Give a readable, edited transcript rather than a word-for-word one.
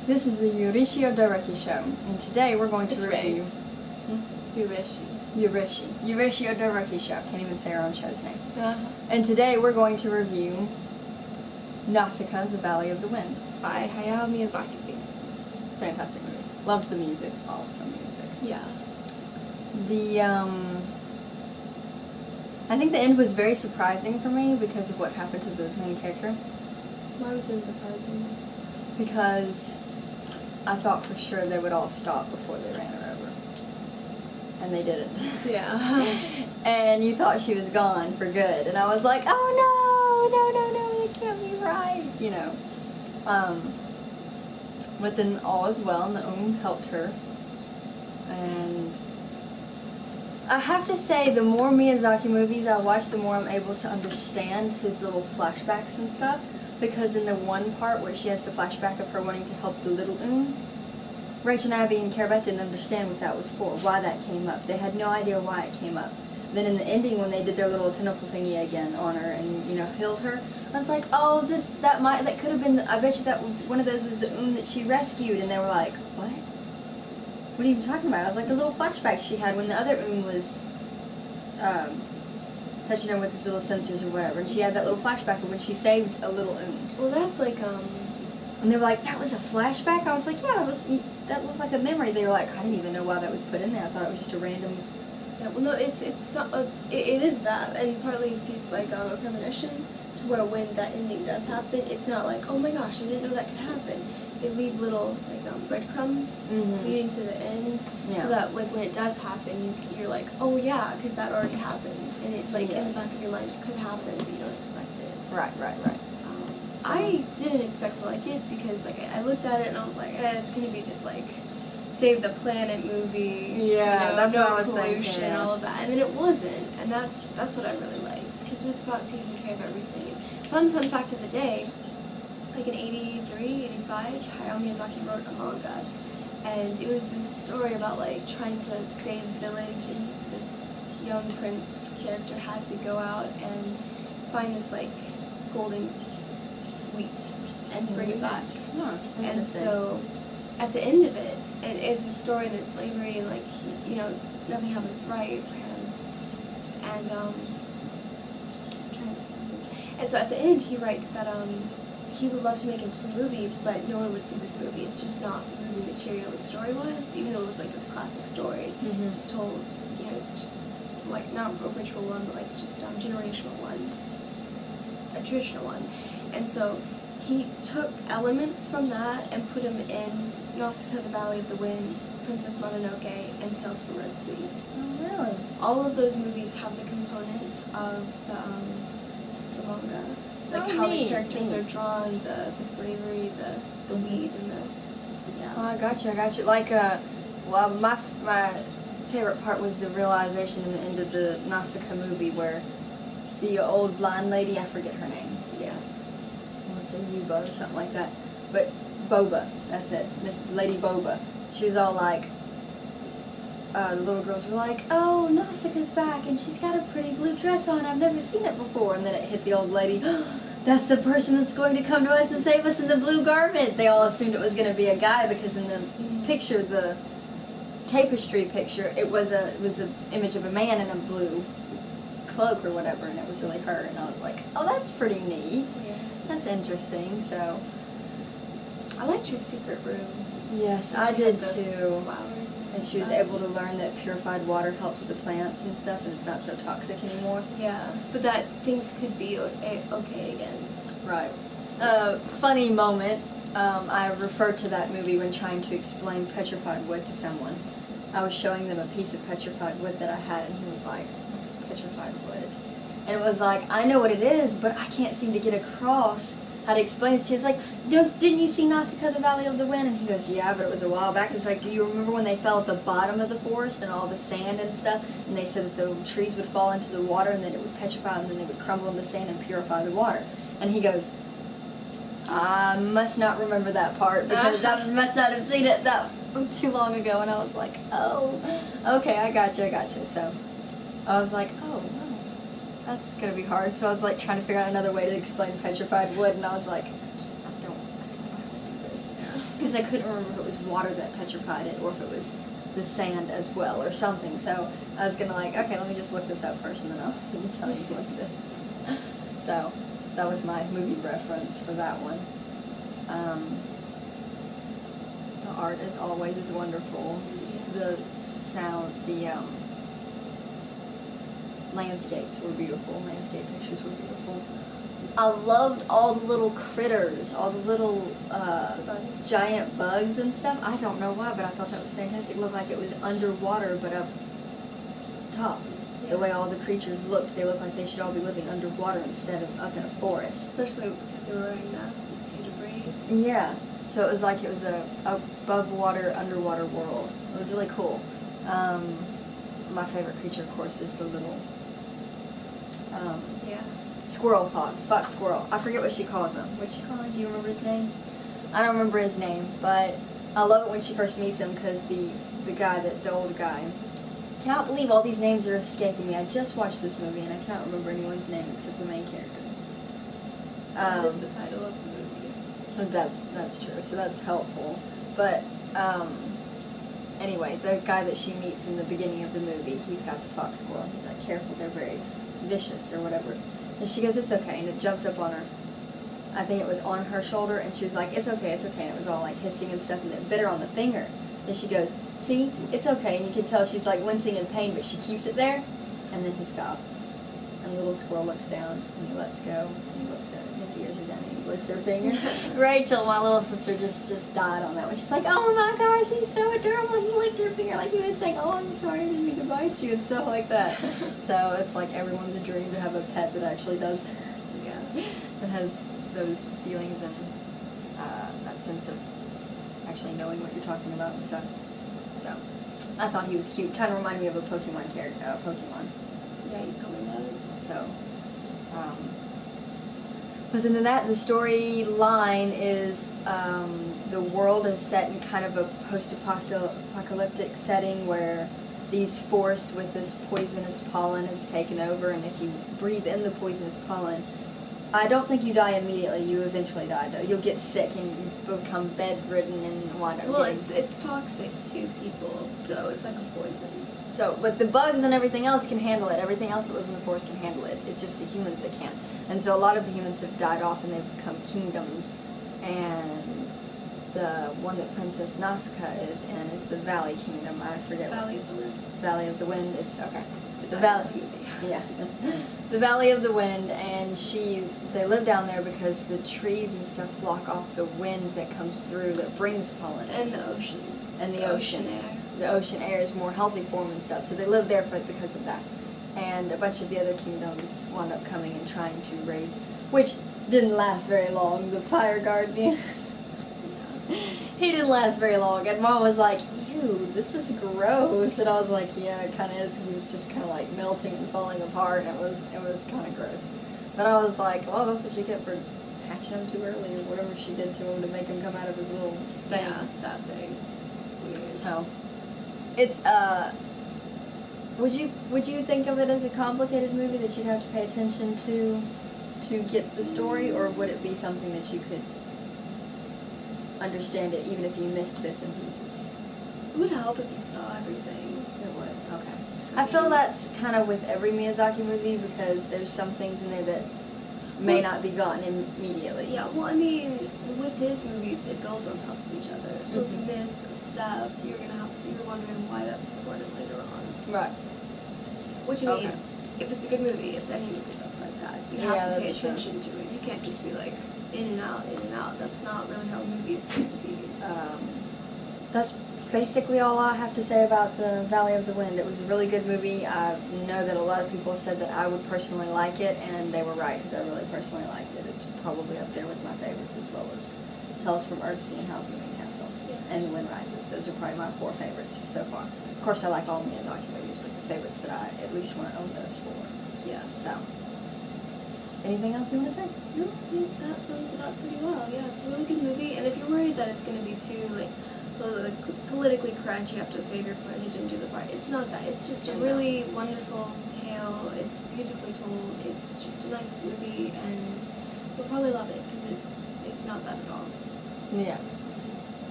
This is the Ureshi Odoroki show, and today we're going to review... Ureshi Odoroki show. Can't even say our own show's name. And today we're going to review Nausicaä, the Valley of the Wind. By Hayao Miyazaki. Fantastic movie. Loved the music. Awesome music. Yeah. I think the end was very surprising for me because of what happened to the main character. Why was the end surprising? Because I thought for sure they would all stop before they ran her over. And they didn't. Yeah. And you thought she was gone for good. And I was like, oh no, that can't be right. You know. But then all is well, and the helped her. And I have to say, the more Miyazaki movies I watch, the more I'm able to understand his little flashbacks and stuff. Because in the one part where she has the flashback of her wanting to help the little Rachel and Abby and Carabat didn't understand what that was for, why that came up. They had no idea why it came up. Then in the ending, when they did their little tentacle thingy again on her and, you know, healed her, I was like, oh, that could have been, I bet you that one of those was the that she rescued. And they were like, what? What are you talking about? I was like, the little flashback she had when the other was, touching her with his little sensors or whatever, and she had that little flashback of when she saved a little Well, that's like, And they were like, that was a flashback? I was like, yeah, that looked like a memory. They were like, I didn't even know why that was put in there. I thought it was just a random... Yeah, well, no, it is that, and partly it's used like a premonition to where when that ending does happen, it's not like, oh my gosh, I didn't know that could happen. They leave little, like, breadcrumbs leading to the end, so that, like, when it does happen, you're like, oh yeah, because that already happened, and it's like in the back of your mind, it could happen, but you don't expect it. Right. I didn't expect to like it because, like, I looked at it and I was like, it's gonna be just like Save the Planet movie. Yeah, that's what I was pollution, thinking. all of that, and then it wasn't, and that's what I really liked because it was about taking care of everything. Fun fact of the day. Like in 83, 85, Hayao Miyazaki wrote a manga, and it was this story about like trying to save a village, and this young prince character had to go out and find this like golden wheat and bring it back. And so at the end of it, it's a story of their slavery and like nothing happens right for him, and so at the end he writes that he would love to make it into a movie, but no one would see this movie. It's just not movie material. The story was, even though it was like this classic story, just told, it's just like not a ritual one, but like just generational one, a traditional one. And so he took elements from that and put them in Nausicaä, the Valley of the Wind, Princess Mononoke, and Tales from Red Sea. Oh, really? All of those movies have the components of the manga. Like how the characters are drawn, the slavery, the weed, and Oh, I got you. Like, well, my favorite part was the realization in the end of the Nausicaä movie where the old blind lady, I forget her name. Yeah. I want to say Yuba or something like that. But Boba, that's it. Miss Lady Boba. She was all like, the little girls were like, oh, Nausicaa's back, and she's got a pretty blue dress on. I've never seen it before. And then it hit the old lady, that's the person that's going to come to us and save us in the blue garment. They all assumed it was going to be a guy because in the picture, the tapestry picture, it was an image of a man in a blue cloak or whatever, and it was really her. And I was like, oh, that's pretty neat. Yeah. That's interesting. So I liked her secret room. Yes, I did too. Flowers and she was able to learn that purified water helps the plants and stuff, and it's not so toxic anymore. Yeah, but that things could be okay again. Right. Funny moment. I referred to that movie when trying to explain petrified wood to someone. I was showing them a piece of petrified wood that I had, and he was like, "What is petrified wood?" And it was like, I know what it is, but I can't seem to get across how to explain it. She was like, didn't you see Nausicaä, the Valley of the Wind? And he goes, yeah, but it was a while back. It's like, do you remember when they fell at the bottom of the forest and all the sand and stuff? And they said that the trees would fall into the water and then it would petrify and then they would crumble in the sand and purify the water. And he goes, I must not remember that part because I must not have seen it that too long ago. And I was like, oh, okay, I got you. So I was like, oh, wow. That's gonna be hard. So I was like trying to figure out another way to explain petrified wood, and I was like, I don't know how to do this. because I couldn't remember if it was water that petrified it or if it was the sand as well or something. So I was gonna like, okay, let me just look this up first and then I'll tell you what it is. So that was my movie reference for that one. The art, as always, is wonderful. The sound, the landscapes were beautiful. Landscape pictures were beautiful. I loved all the little critters, all the little giant bugs and stuff. I don't know why, but I thought that was fantastic. It looked like it was underwater, but up top. Yeah. The way all the creatures looked, they looked like they should all be living underwater instead of up in a forest. Especially because they were wearing masks to breathe. Yeah. So it was like it was a above water, underwater world. It was really cool. My favorite creature, of course, is the little squirrel fox squirrel. I forget what she calls him. What'd she call him? Do you remember his name? I don't remember his name, but I love it when she first meets him because the old guy. I cannot believe all these names are escaping me. I just watched this movie and I cannot remember anyone's name except the main character. That is the title of the movie. That's true. So that's helpful. But anyway, the guy that she meets in the beginning of the movie, he's got the fox squirrel. He's like, careful, they're very vicious or whatever. And she goes, it's okay, and it jumps up on her. I think it was on her shoulder, and she was like, it's okay, and it was all like hissing and stuff, and it bit her on the finger. And she goes, see, it's okay, and you can tell she's like wincing in pain, but she keeps it there, and then he stops. And the little squirrel looks down, and he lets go, and he looks at her, his ears are down, and he licks her finger. Rachel, my little sister, just died on that one. She's like, oh my gosh, he's so adorable, he licked her finger like he was saying, oh, I'm sorry, I didn't mean to bite you, and stuff like that. So it's like everyone's a dream to have a pet that actually does that. Yeah. That has those feelings and that sense of actually knowing what you're talking about and stuff. So I thought he was cute. Kind of reminded me of a Pokemon character. Pokemon. Yeah, you told me about it. So, but then the storyline is the world is set in kind of a post-apocalyptic setting where these forests with this poisonous pollen has taken over, and if you breathe in the poisonous pollen, I don't think you die immediately. You eventually die, though. You'll get sick and become bedridden and wind up. Well, it's toxic to people, so it's like a poison. So, but the bugs and everything else can handle it. Everything else that lives in the forest can handle it. It's just the humans that can't. And so a lot of the humans have died off and they've become kingdoms. And the one that Princess Nausicaä is in is the Valley Kingdom. I forget. Valley of the Wind. Valley of the Wind. It's okay. The Valley. Yeah. The Valley of the Wind, and they live down there because the trees and stuff block off the wind that comes through that brings pollen. And the ocean. And the ocean air. The ocean air is more healthy for them and stuff, so they live there because of that. And a bunch of the other kingdoms wound up coming and trying to raise, which didn't last very long. The fire guardian, he didn't last very long. And Mom was like, ew, this is gross. And I was like, yeah, it kind of is, because he was just kind of like melting and falling apart, and it was kind of gross. But I was like, well, that's what you get for hatching him too early, or whatever she did to him to make him come out of his little thing. Yeah, that thing. It's weird. So, it's, would you think of it as a complicated movie that you'd have to pay attention to get the story, or would it be something that you could understand it even if you missed bits and pieces? It would help if you saw everything. It would, okay. I feel that's kind of with every Miyazaki movie, because there's some things in there that may not be gotten immediately. Yeah, well, I mean, with his movies, it builds on top of each other. So if you miss a step, you're wondering why that's important later on. Right. Which, I mean, if it's a good movie, it's any movie that's like that. You have to pay attention to it. You can't just be like, in and out, in and out. That's not really how a movie is supposed to be. That's basically all I have to say about the Valley of the Wind. It was a really good movie. I know that a lot of people said that I would personally like it, and they were right, because I really personally liked it. It's probably up there with my favorites, as well as Tales from Earthsea and Howl's Moving Castle, and The Wind Rises. Those are probably my 4 favorites so far. Of course, I like all Miyazaki movies, but the favorites that I at least want to own those for. Yeah. So, anything else you want to say? No, I think that sums it up pretty well. Yeah, it's a really good movie, and if you're worried that it's going to be too, like, politically correct, you have to save your planet and do the part. It's not that. It's just a really wonderful tale. It's beautifully told. It's just a nice movie, and you'll probably love it, because it's not that at all. Yeah.